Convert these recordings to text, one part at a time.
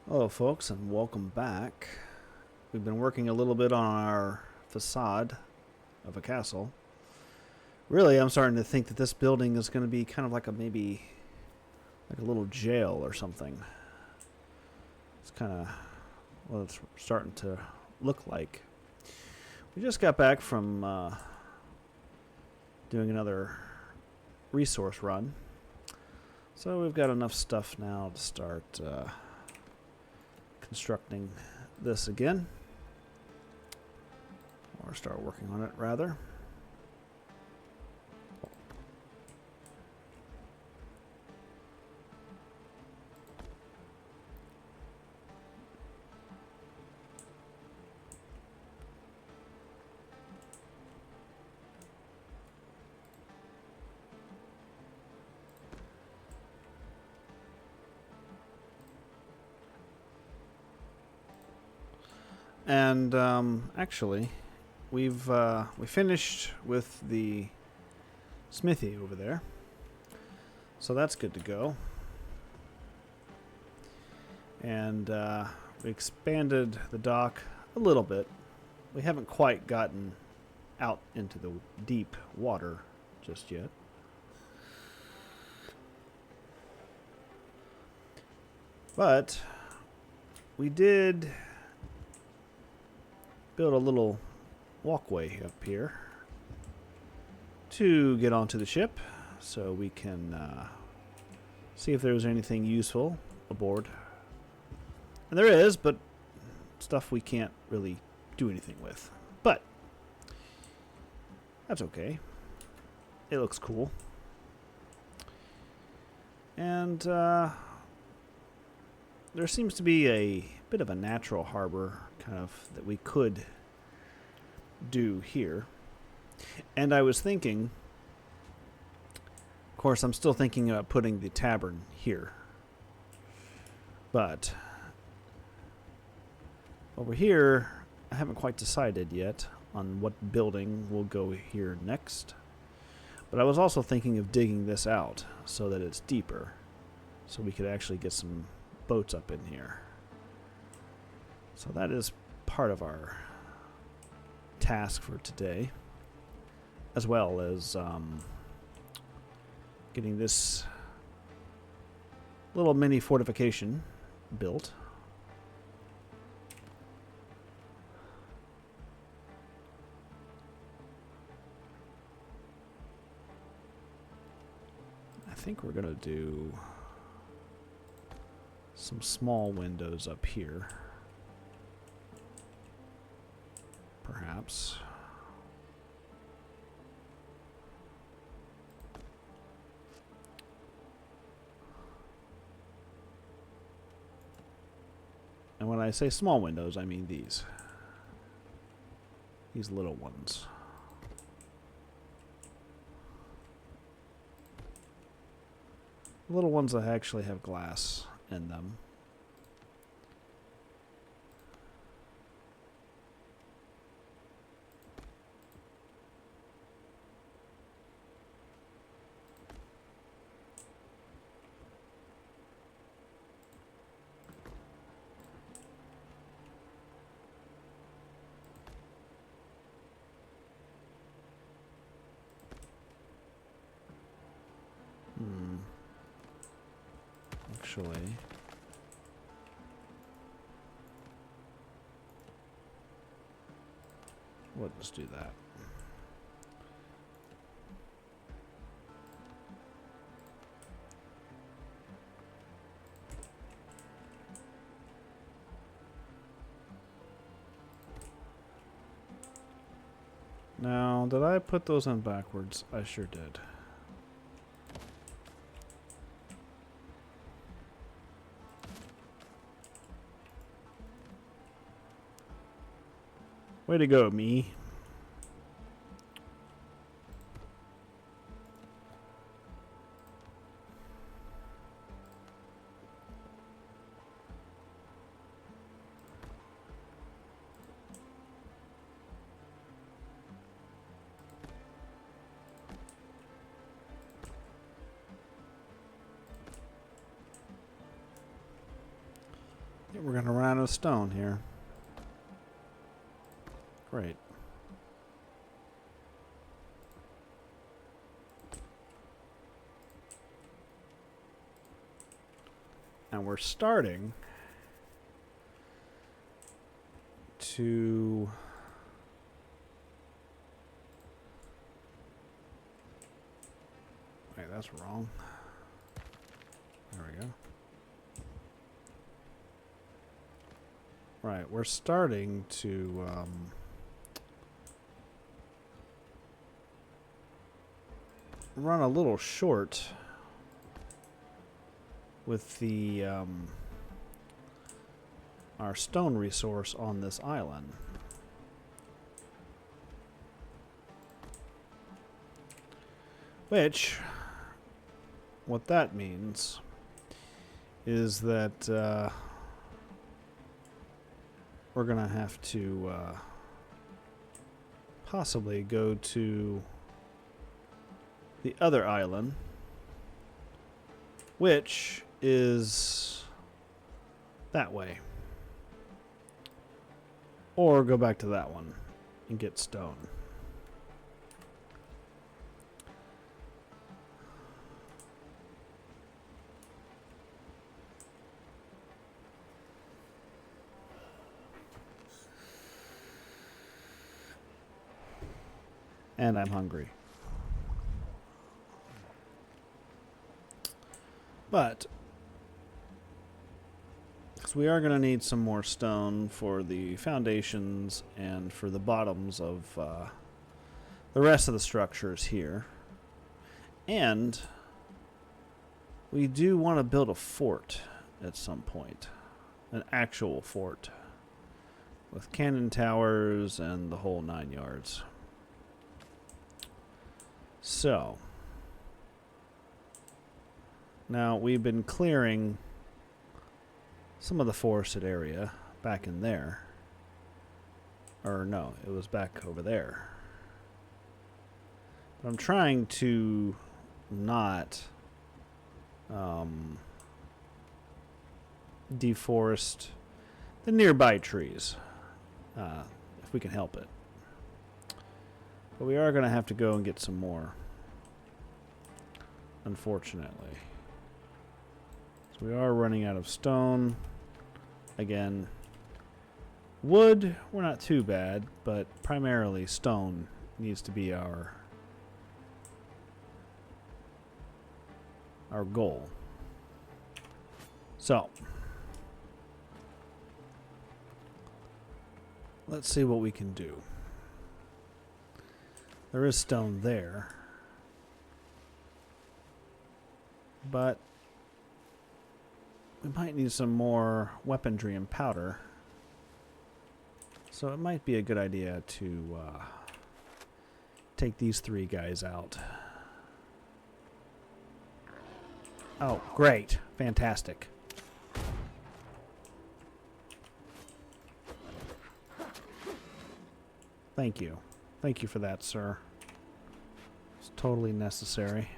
Hello folks and welcome back. We've been working a little bit on our facade of a castle. Really, I'm starting to think that this building is going to be kind of like maybe like a little jail or something. It's kind of what it's starting to look like. We just got back from doing another resource run. So we've got enough stuff now to start constructing this again, or start working on it rather. And actually, we finished with the smithy over there, so that's good to go. And we expanded the dock a little bit. We haven't quite gotten out into the deep water just yet. But we did build a little walkway up here to get onto the ship so we can see if there's anything useful aboard. And there is, but stuff we can't really do anything with. But that's okay. It looks cool. And there seems to be a bit of a natural harbor kind of that we could do here. And I was thinking, of course, I'm still thinking about putting the tavern here. But over here, I haven't quite decided yet on what building will go here next. But I was also thinking of digging this out so that it's deeper, so we could actually get some boats up in here. So that is part of our task for today, as well as getting this little mini fortification built. I think we're going to do some small windows up here, perhaps. And when I say small windows, I mean these little ones. Little ones that actually have glass in them. Actually, let's do that. Now, did I put those in backwards? I sure did. Way to go, me. Yeah, we're gonna run out of stone here. Great. And we're starting to wait, that's wrong. There we go. Right, we're starting to run a little short with the our stone resource on this island. Which, what that means is that we're gonna have to possibly go to the other island, which is that way. Or go back to that one and get stone. And I'm hungry. But, because we are going to need some more stone for the foundations and for the bottoms of the rest of the structures here. And we do want to build a fort at some point. An actual fort. With cannon towers and the whole 9 yards. So, now we've been clearing some of the forested area back in there. Or no, it was back over there. But I'm trying to not deforest the nearby trees, if we can help it. But we are going to have to go and get some more, unfortunately. So we are running out of stone. Again, wood, we're not too bad, but primarily stone needs to be our goal. So, let's see what we can do. There is stone there, but we might need some more weaponry and powder. So it might be a good idea to take these 3 guys out. Oh, great. Fantastic. Thank you. Thank you for that, sir. It's totally necessary.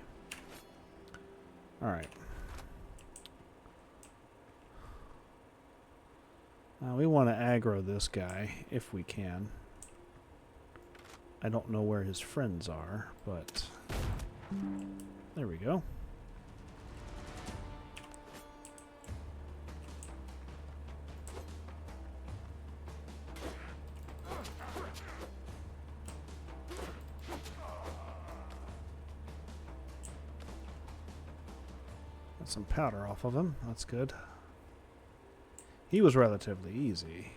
Alright. We want to aggro this guy, if we can. I don't know where his friends are, but... there we go. Got some powder off of him. That's good. He was relatively easy.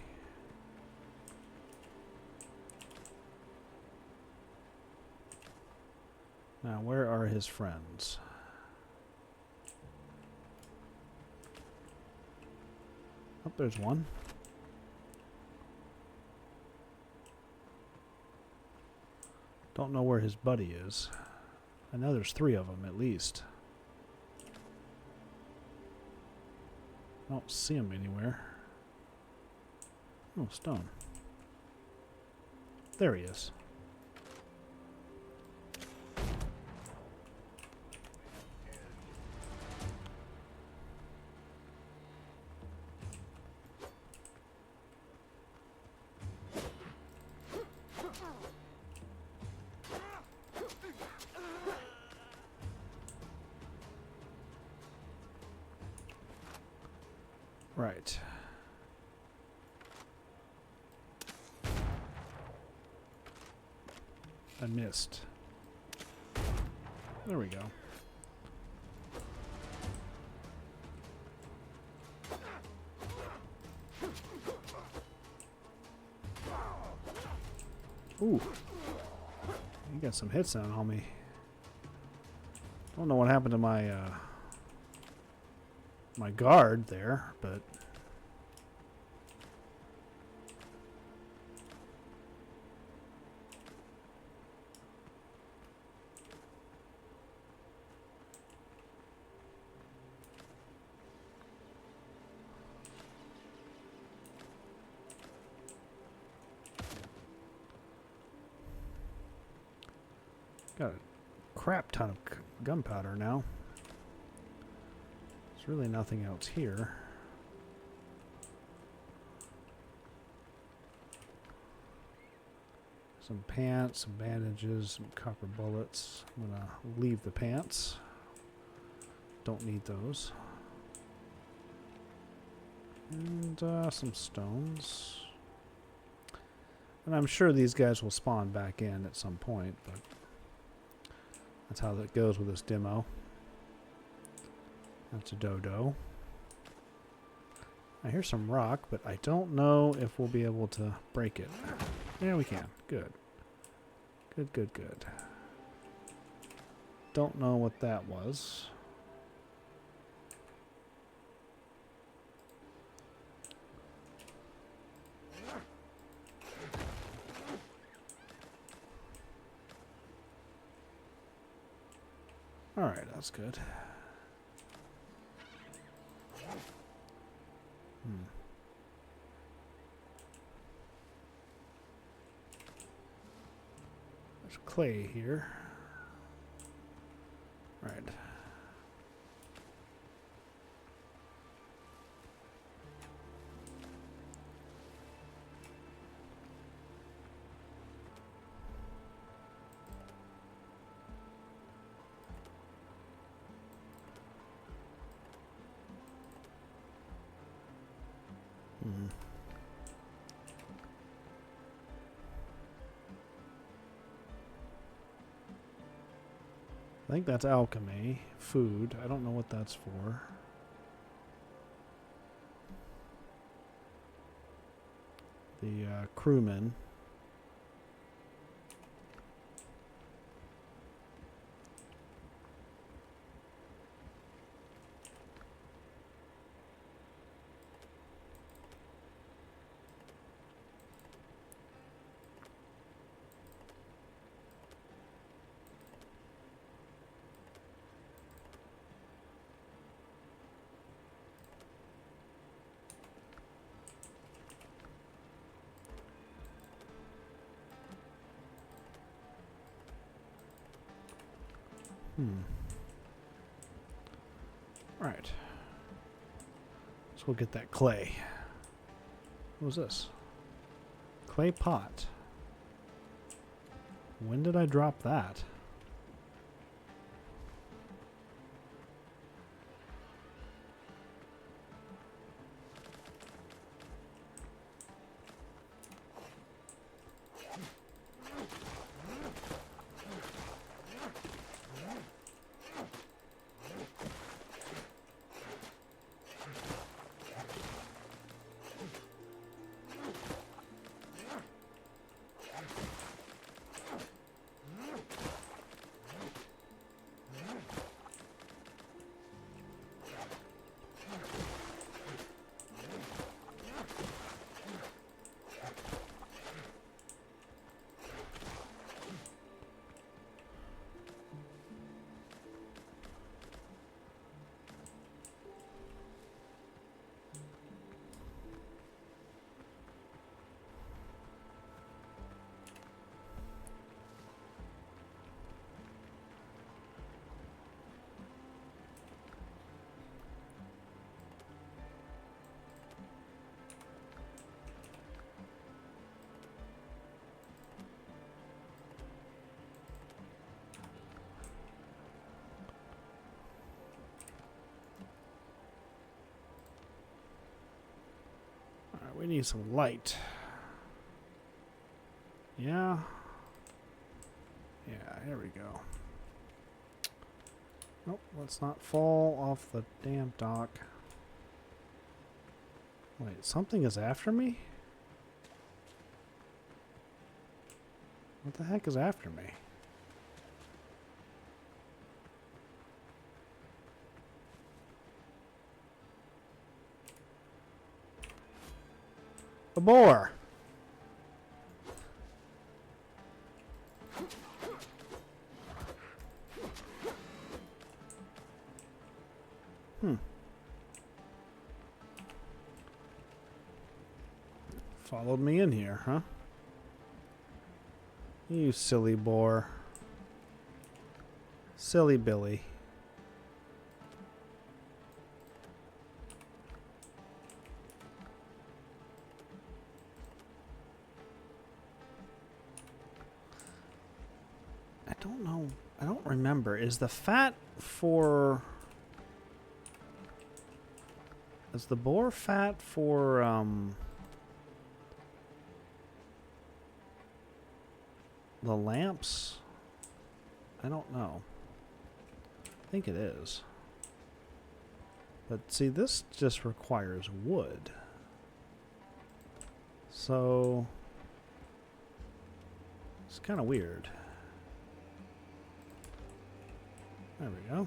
Now, where are his friends? Oh, there's one. Don't know where his buddy is. I know there's 3 of them at least. I don't see him anywhere. Oh, stone. There he is. Right. I missed. There we go. Ooh. You got some hits down on me. Don't know what happened to my my guard there, but got a crap ton of gunpowder now. There's really nothing else here. Some pants, some bandages, some copper bullets. I'm gonna leave the pants. Don't need those. And some stones. And I'm sure these guys will spawn back in at some point, but that's how that goes with this demo. That's a dodo. I hear some rock, but I don't know if we'll be able to break it. Yeah, we can. Good. Good, good, good. Don't know what that was. All right, that's good. There's clay here. All right. I think that's alchemy. Food. I don't know what that's for. The crewman. Right. So we'll get that clay. What was this? Clay pot. When did I drop that? Alright, we need some light. Yeah. Yeah, here we go. Nope, let's not fall off the damn dock. Wait, something is after me? What the heck is after me? A boar! Followed me in here, huh? You silly boar. Silly Billy. I don't know. I don't remember. Is the fat for... Is the boar fat for, the lamps? I don't know. I think it is. But see, this just requires wood. So... It's kind of weird. There we go.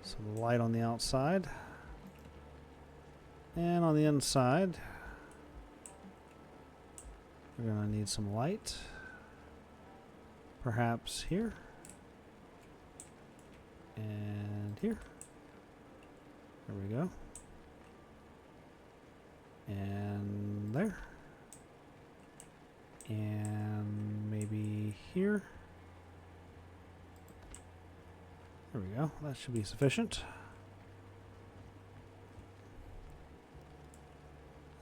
Some light on the outside. And on the inside, we're going to need some light. Perhaps here. And here. There we go. And there. And maybe here. There we go. That should be sufficient.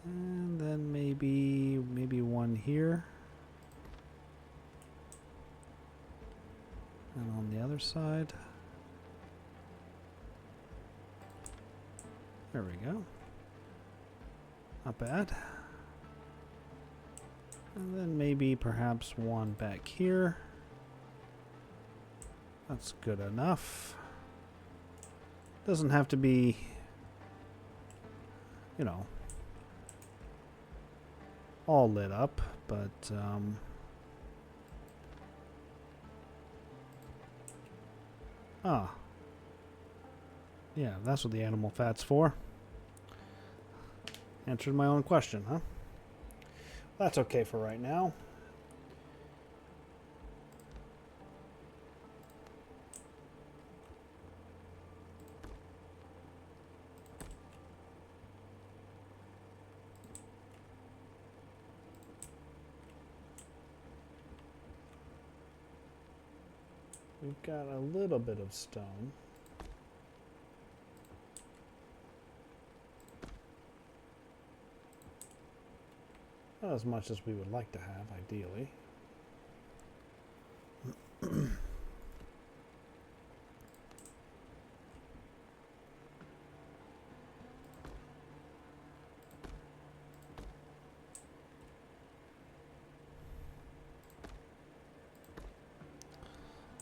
And then maybe one here. And on the other side. There we go. Not bad. And then maybe perhaps one back here. That's good enough. Doesn't have to be, you know, all lit up, but yeah, that's what the animal fat's for. Answered my own question, huh? That's okay for right now. We've got a little bit of stone. Not as much as we would like to have, ideally.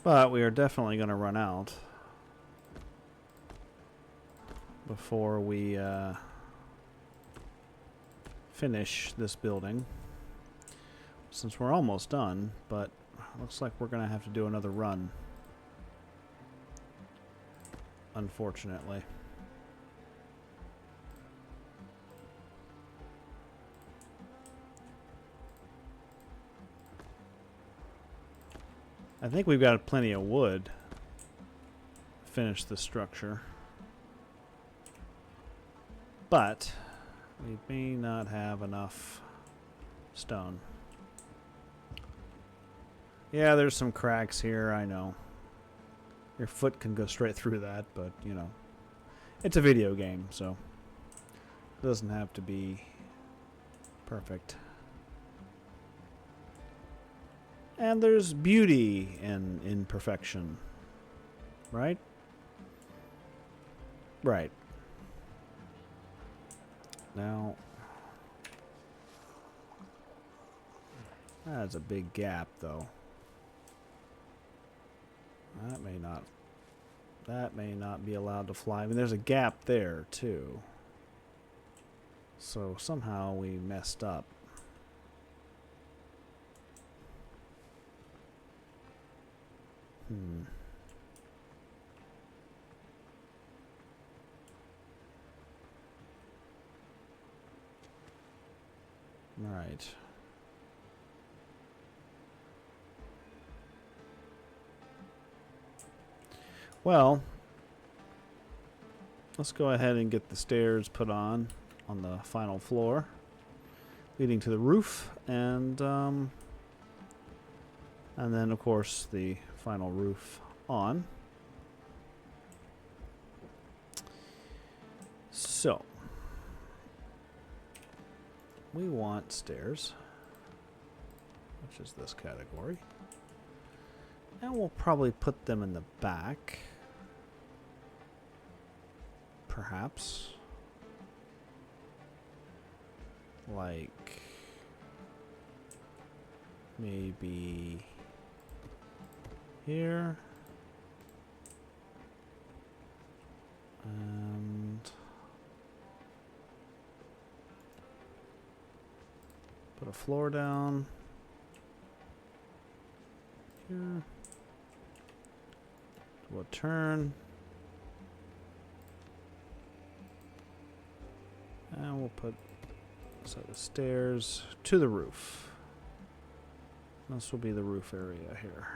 But we are definitely going to run out before we finish this building. Since we're almost done, but looks like we're going to have to do another run. Unfortunately. I think we've got plenty of wood to finish the structure. But we may not have enough stone. Yeah, there's some cracks here, I know. Your foot can go straight through that, but, you know. It's a video game, so it doesn't have to be perfect. And there's beauty in imperfection. Right? Right. Now, That's a big gap, though. That may not. That may not be allowed to fly. I mean, there's a gap there too. So somehow we messed up. Right. Well, let's go ahead and get the stairs put on the final floor, leading to the roof, and then of course the final roof on. So we want stairs, which is this category, and we'll probably put them in the back, perhaps, like maybe here, and put a floor down here. We'll turn, and we'll put a set of stairs to the roof. This will be the roof area here.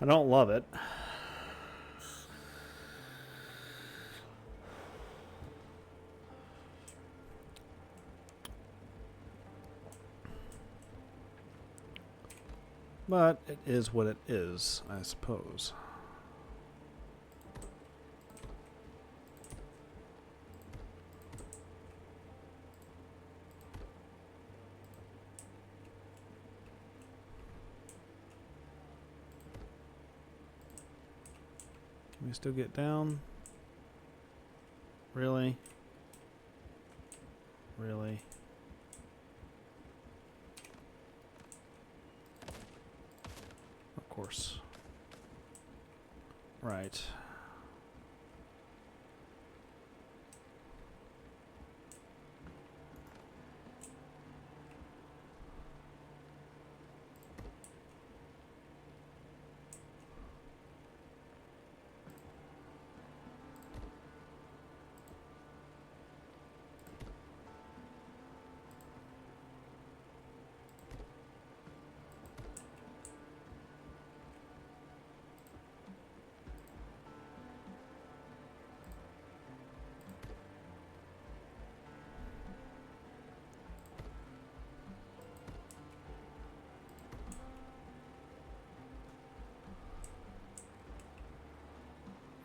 I don't love it. But it is what it is, I suppose. Can we still get down? Really? Really? Of course. Right.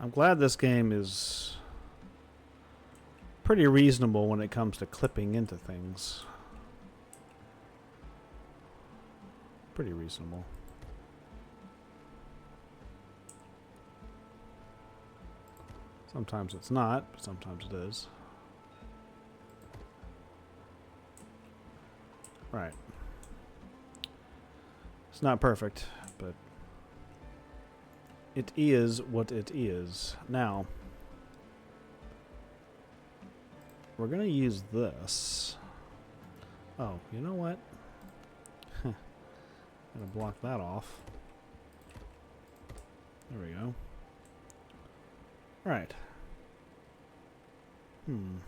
I'm glad this game is pretty reasonable when it comes to clipping into things. Pretty reasonable. Sometimes it's not, but sometimes it is. Right. It's not perfect, but it is what it is. Now, we're going to use this Oh, you know what? Huh. Gotta block that off. There we go. Right. You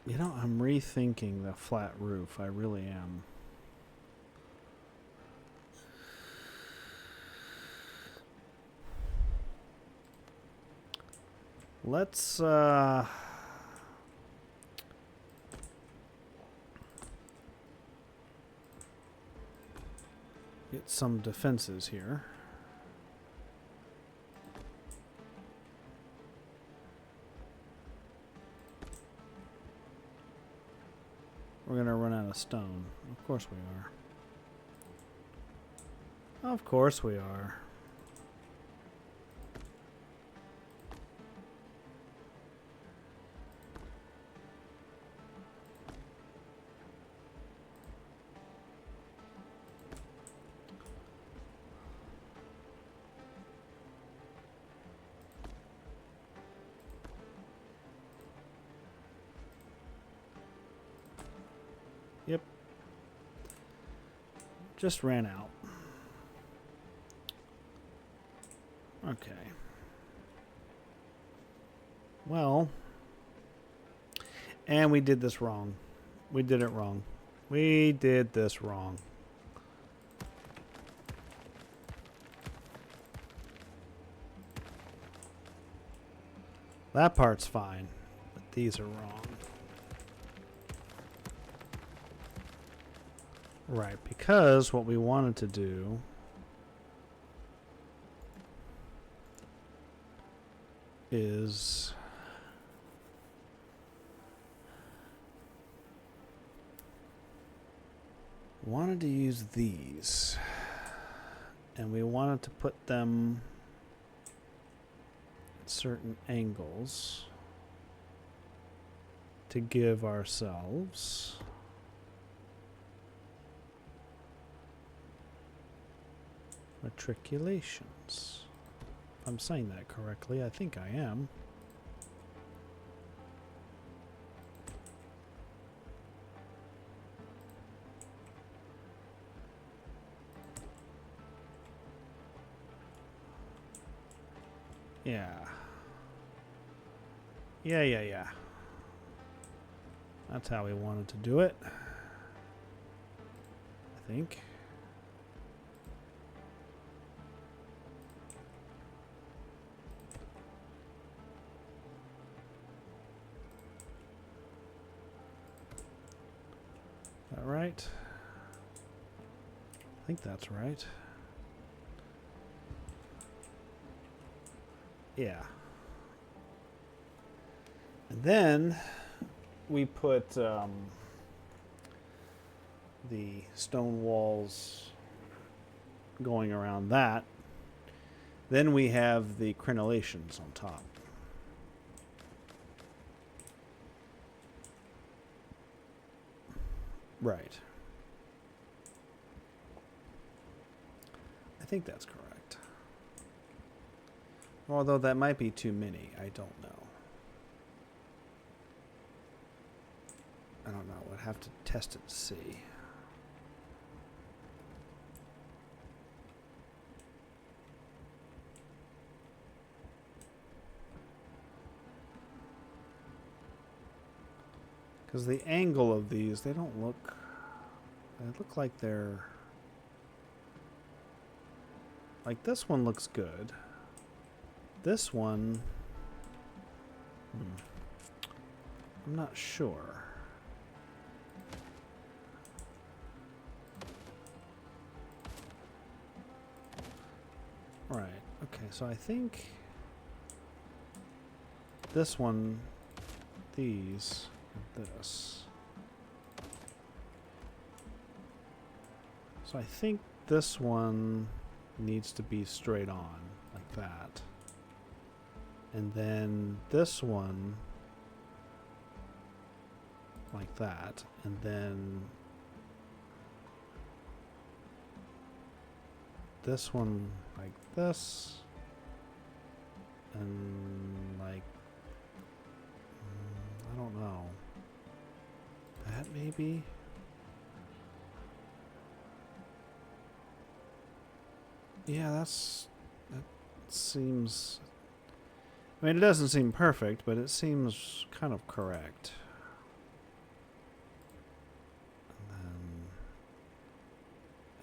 know, I'm rethinking the flat roof. I really am. Let's get some defenses here. We're gonna run out of stone. Of course we are. Of course we are. Yep. Just ran out. Okay. Well, and we did this wrong. We did it wrong. We did this wrong. That part's fine, but these are wrong. Right, because what we wanted to do is wanted to use these, and we wanted to put them at certain angles to give ourselves matriculations. If I'm saying that correctly, I think I am. Yeah. Yeah. That's how we wanted to do it, I think. Is that right? I think that's right. Yeah. And then we put the stone walls going around that. Then we have the crenellations on top. Right. I think that's correct. Although that might be too many. I don't know. I don't know. I'd have to test it to see. Because the angle of these, they don't look... They look like they're... Like this one looks good. This one... I'm not sure. Right. Okay, so I think... This one... These... This. So I think this one needs to be straight on, like that. And then this one, like that. And then this one like this. And like don't know. That maybe? Yeah, that seems... I mean, it doesn't seem perfect, but it seems kind of correct. And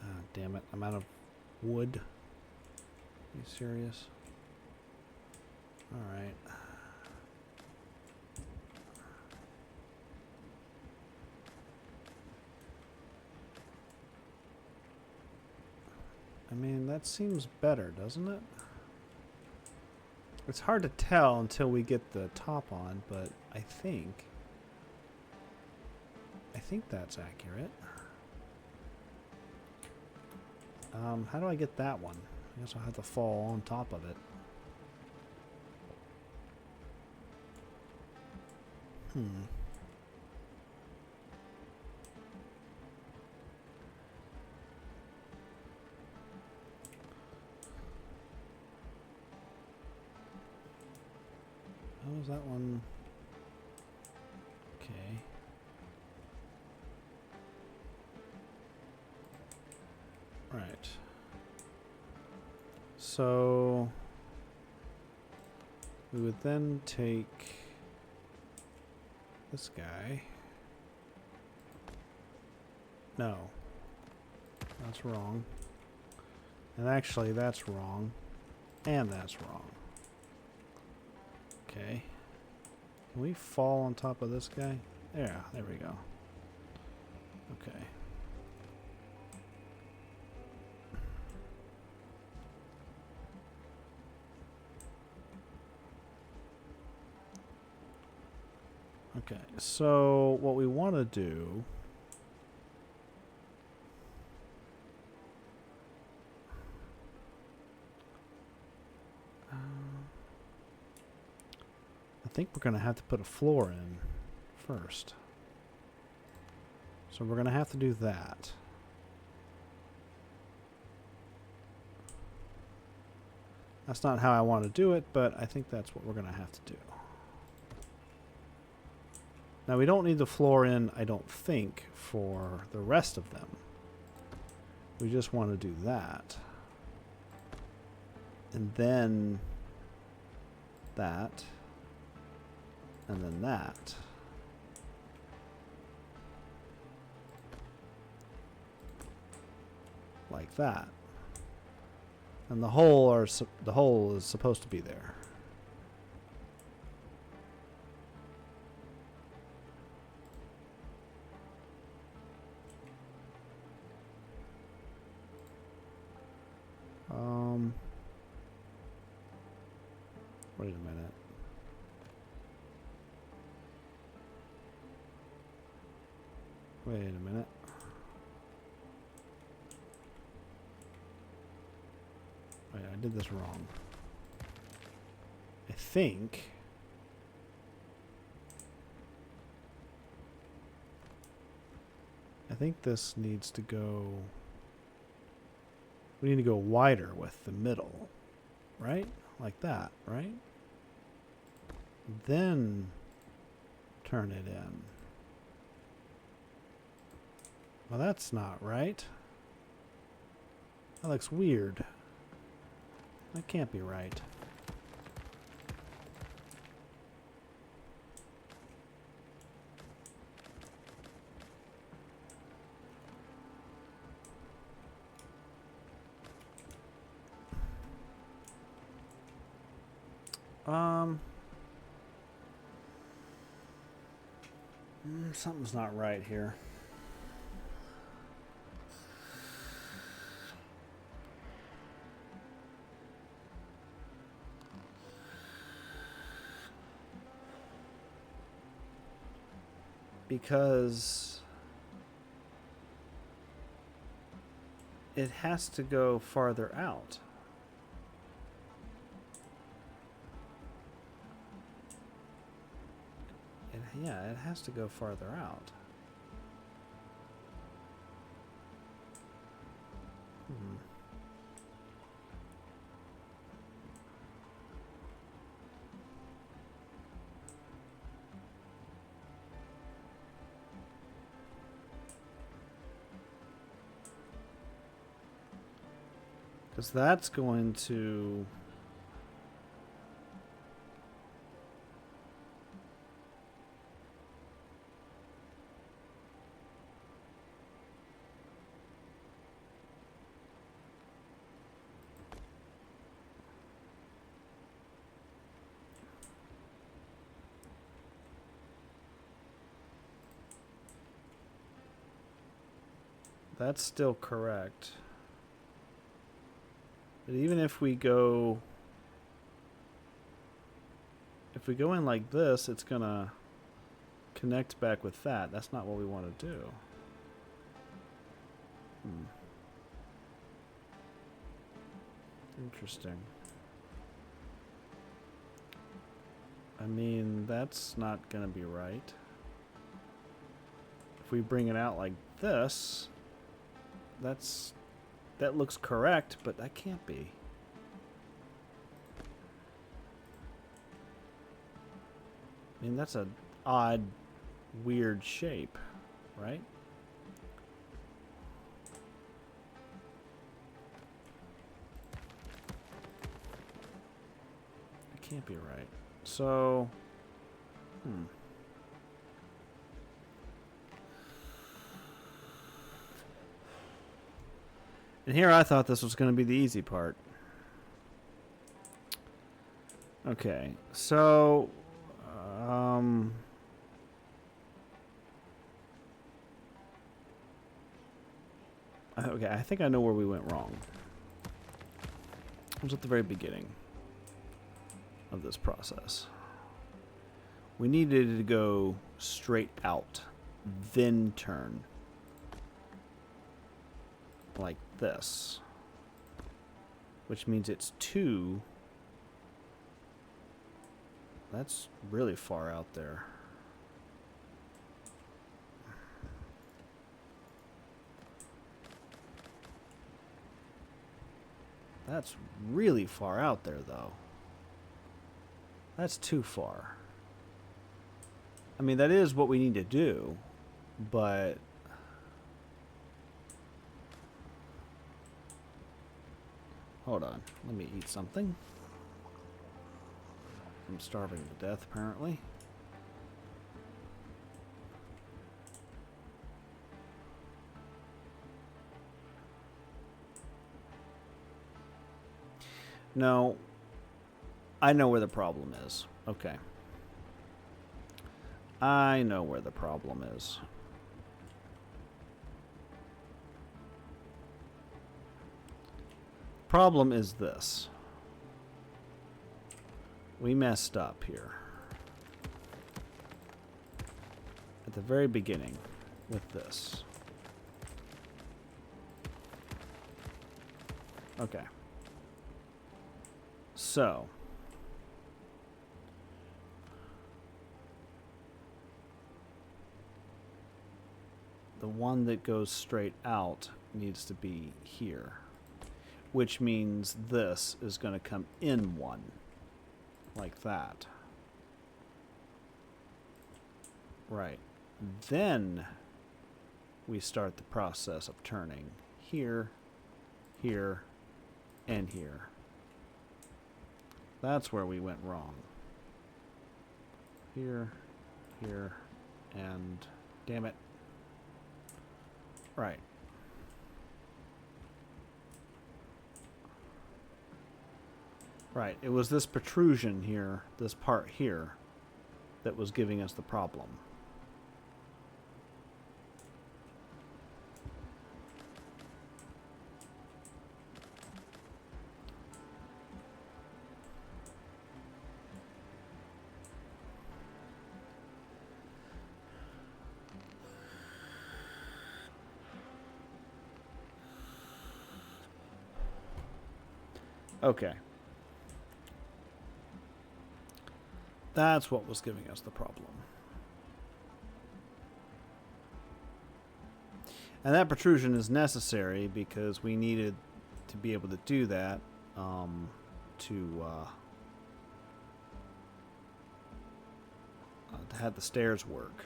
then... damn it, I'm out of wood. Are you serious? Alright. I mean, that seems better, doesn't it? It's hard to tell until we get the top on, but I think that's accurate. How do I get that one? I guess I'll have to fall on top of it. How was that one? Okay. Right. So we would then take this guy. No. That's wrong. And actually that's wrong. And that's wrong. Okay. Can we fall on top of this guy? Yeah, there we go. Okay. Okay, so what we want to do... I think we're going to have to put a floor in first. So we're going to have to do that. That's not how I want to do it, but I think that's what we're going to have to do. Now we don't need the floor in, I don't think, for the rest of them. We just want to do that. And then that. And then that. Like that. And the hole is supposed to be there. Wait a minute. Wait a minute. Wait, I did this wrong. I think... this needs to go... We need to go wider with the middle. Right? Like that, right? Then turn it in. Well, that's not right. That looks weird. That can't be right. Something's not right here. Because it has to go farther out. Yeah, it has to go farther out. Because that's going to... That's still correct. But even if we go in like this, it's gonna connect back with that. That's not what we want to do. Interesting. I mean, that's not gonna be right. If we bring it out like this, that looks correct, but that can't be. I mean, that's an odd, weird shape, right? It can't be right. So, And here I thought this was going to be the easy part. Okay, so... okay, I think I know where we went wrong. It was at the very beginning of this process. We needed to go straight out, then turn. Like this. Which means it's 2. That's really far out there. That's really far out there, though. That's too far. I mean, that is what we need to do, but... Hold on. Let me eat something. I'm starving to death, apparently. No. I know where the problem is. Okay. I know where the problem is. Problem is this. We messed up here. At the very beginning with this. Okay. So. The one that goes straight out needs to be here. Which means this is going to come in one. Like that. Right. Then we start the process of turning here, here, and here. That's where we went wrong. Here, here, and damn it. Right. Right, it was this protrusion here, this part here, that was giving us the problem. Okay. That's what was giving us the problem. And that protrusion is necessary because we needed to be able to do that to have the stairs work.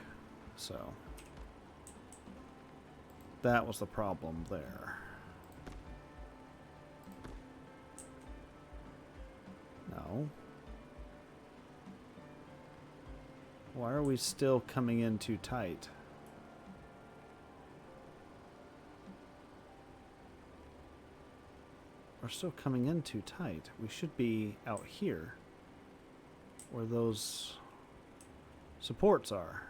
So that was the problem there. No. Why are we still coming in too tight? We're still coming in too tight. We should be out here where those supports are.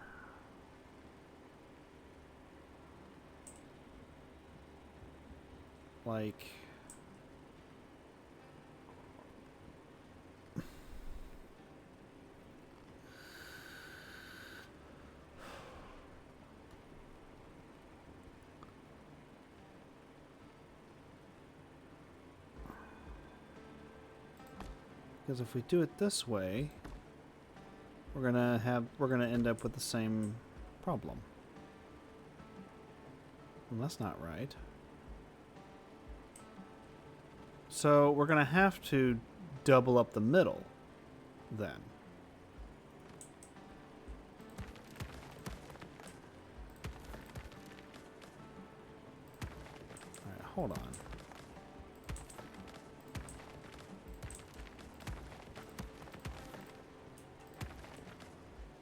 Like... Because if we do it this way, we're gonna end up with the same problem. And that's not right. So we're gonna have to double up the middle then. Alright, hold on.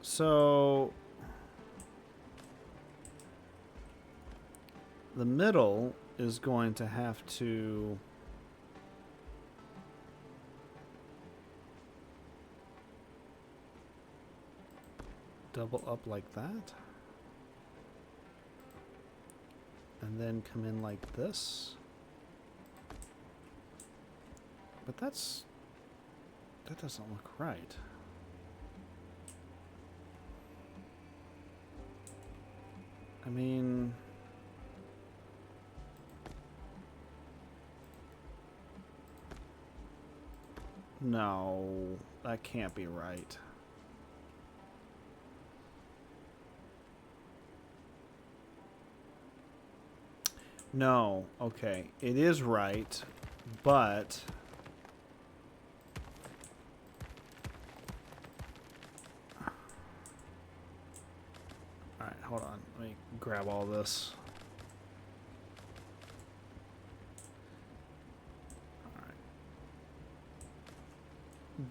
So the middle is going to have to double up like that and then come in like this. But that doesn't look right. I mean, no, that can't be right. No, okay, it is right, but alright, hold on. Let me grab all this. Alright.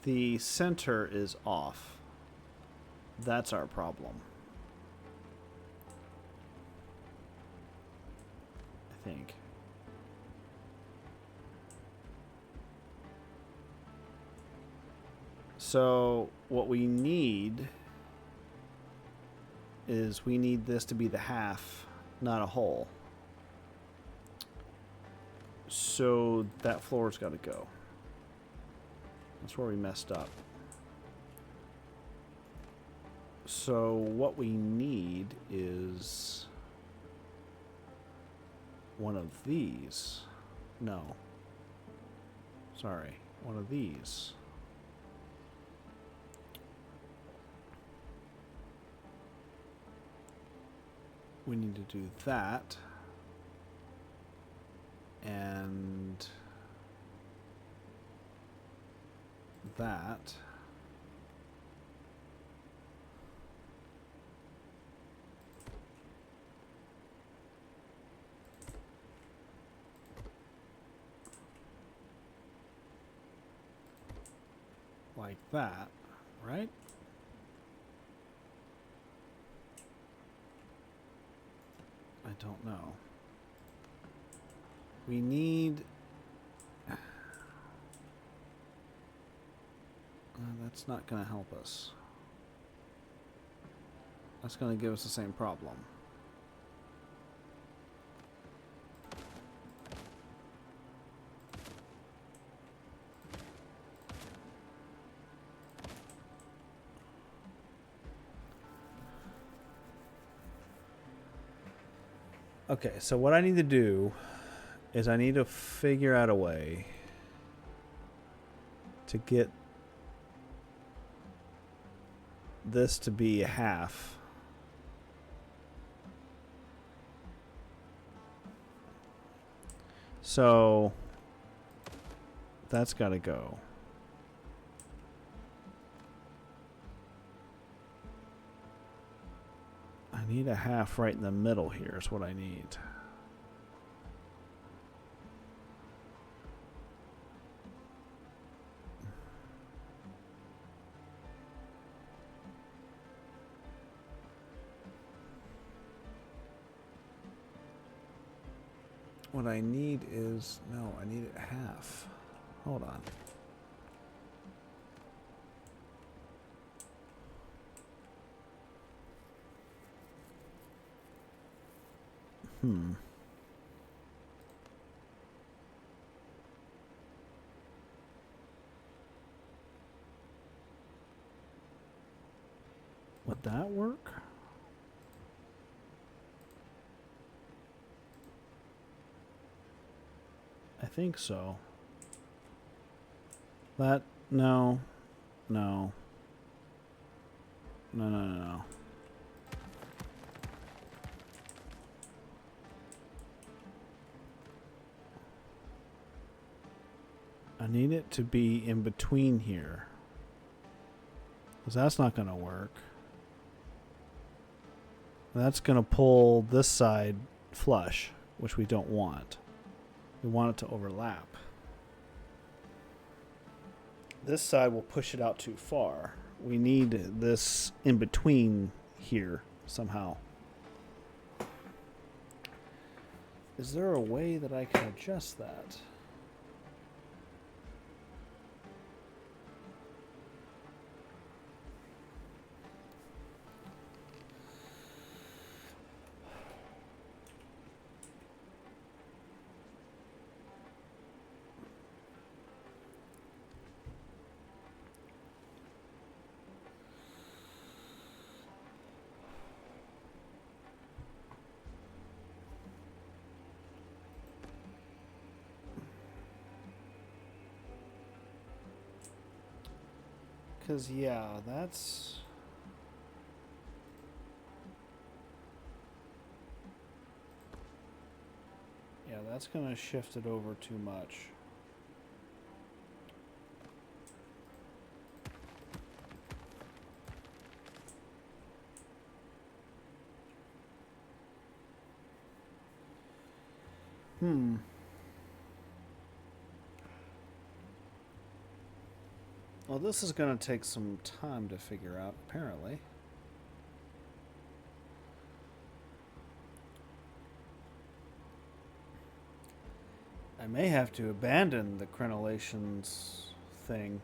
The center is off. That's our problem. I think. So, what we need is we need this to be the half, not a whole. So that floor's got to go. That's where we messed up. So what we need is one of these. No. Sorry. One of these. We need to do that. And that. Like that, right? I don't know. We need... that's not going to help us. That's going to give us the same problem. Okay, so what I need to do is I need to figure out a way to get this to be a half. So that's got to go. I need a half right in the middle here is what I need. What I need is... No, I need it half. Hold on. Would that work? I think so. That... No. No. No, no, no, no. I need it to be in between here. Because that's not going to work. That's going to pull this side flush, which we don't want. We want it to overlap. This side will push it out too far. We need this in between here somehow. Is there a way that I can adjust that? Because, yeah, that's... Yeah, that's going to shift it over too much. Well, this is going to take some time to figure out, apparently. I may have to abandon the crenellations thing.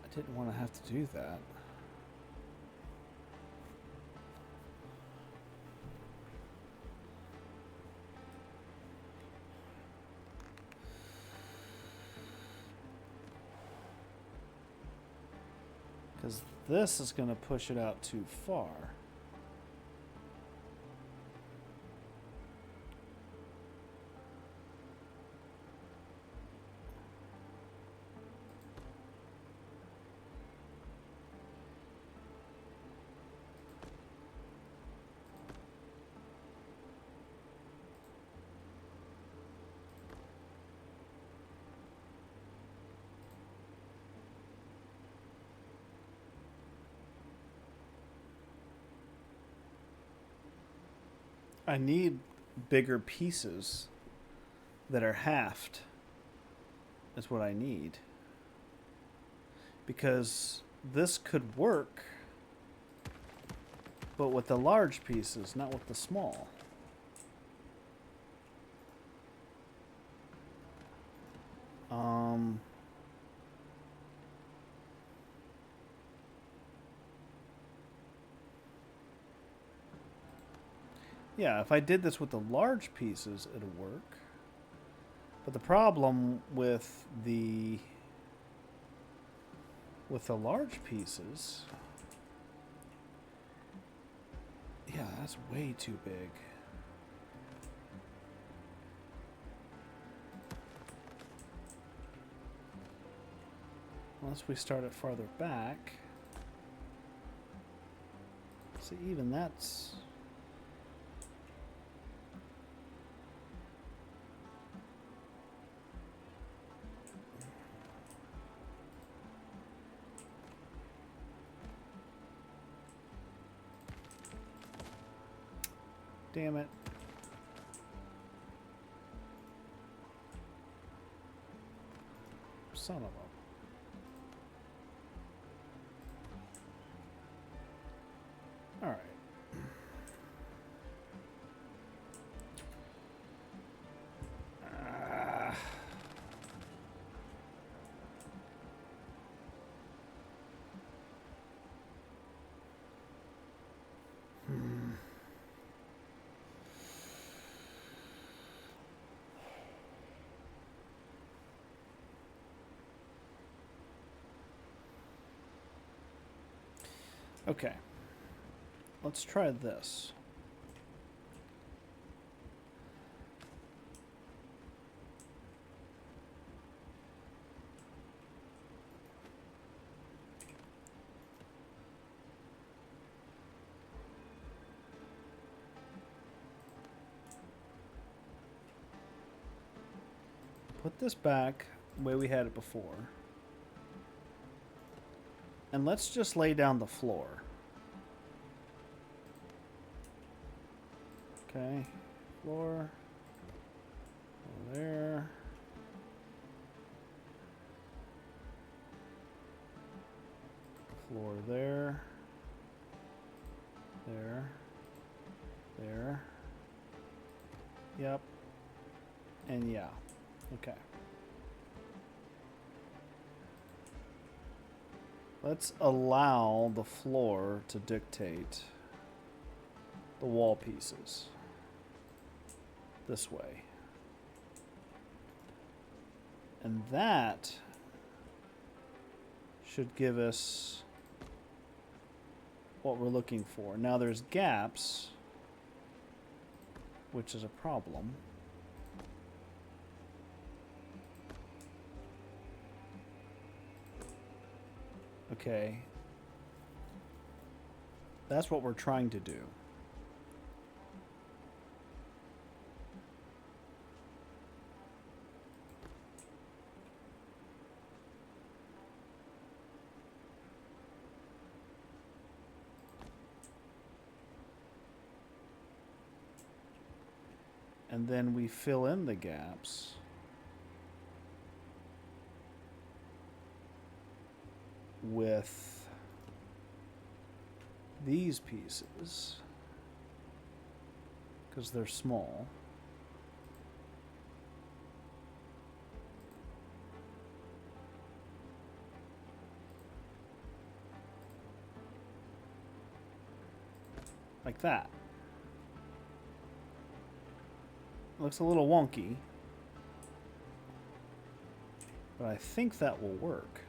I didn't want to have to do that. Because this is going to push it out too far. I need bigger pieces that are halved. Is what I need. Because this could work, but with the large pieces, not with the small. Yeah, if I did this with the large pieces, it'll work. But the problem with the large pieces, yeah, that's way too big. Unless we start it farther back. See, even that's... Damn it. Son of a... Alright. Okay. Let's try this. Put this back the way we had it before. And let's just lay down the floor. Okay. Floor. Over there. Floor there. There. There. Yep. And yeah. Okay. Let's allow the floor to dictate the wall pieces this way. And that should give us what we're looking for. Now there's gaps, which is a problem. Okay. That's what we're trying to do. And then we fill in the gaps. With these pieces, because they're small. Like that. Looks a little wonky, but I think that will work.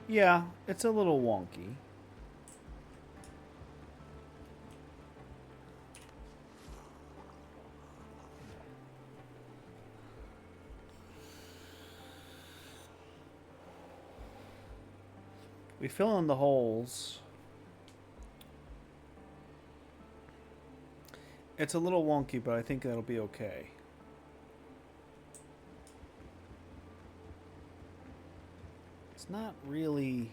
Yeah, it's a little wonky. We fill in the holes. It's a little wonky, but I think that'll be okay. It's not really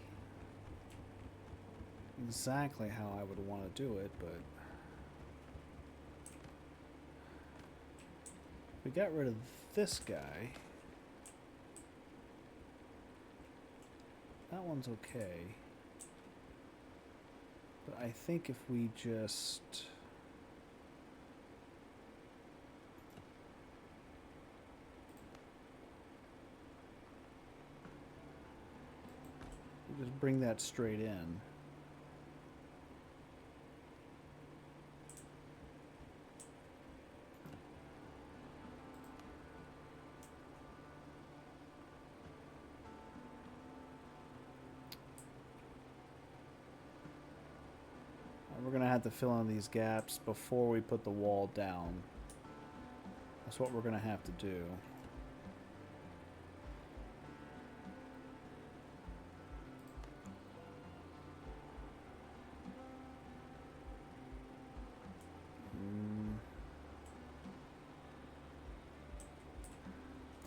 exactly how I would want to do it, but we got rid of this guy. That one's okay. But I think if we just... just bring that straight in. We're going to have to fill in these gaps before we put the wall down. That's what we're going to have to do.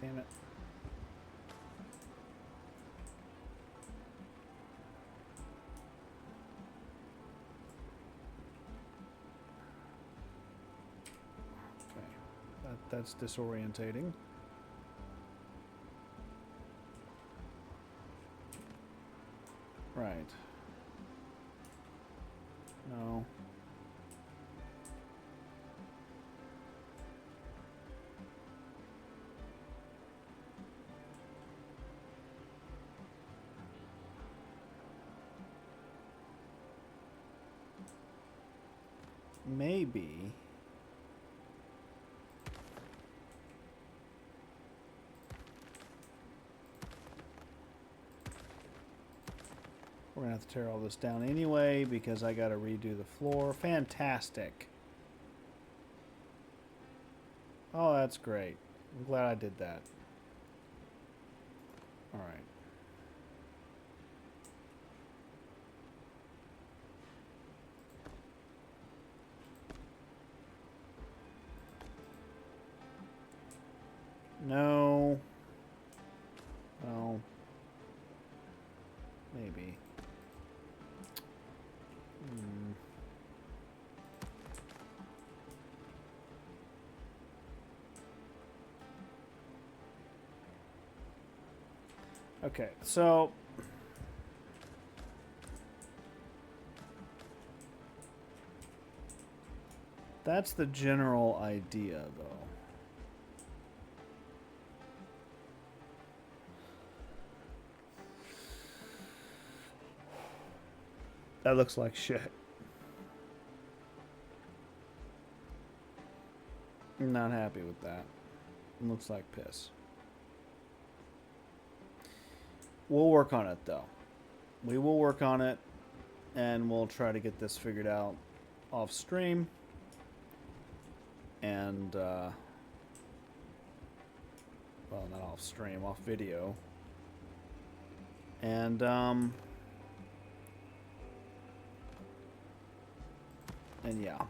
Damn it. That's disorientating. Right. No. Maybe. We're going to have to tear all this down anyway because I got to redo the floor. Fantastic. Oh, that's great. I'm glad I did that. All right. No. Well, maybe. Okay, so that's the general idea, though. That looks like shit. I'm not happy with that. It looks like piss. We'll work on it, though. We will work on it, and we'll try to get this figured out off stream. And, well, not off stream, off video. And, yeah.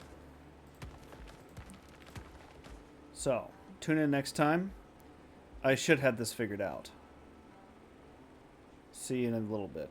So, tune in next time. I should have this figured out. See you in a little bit.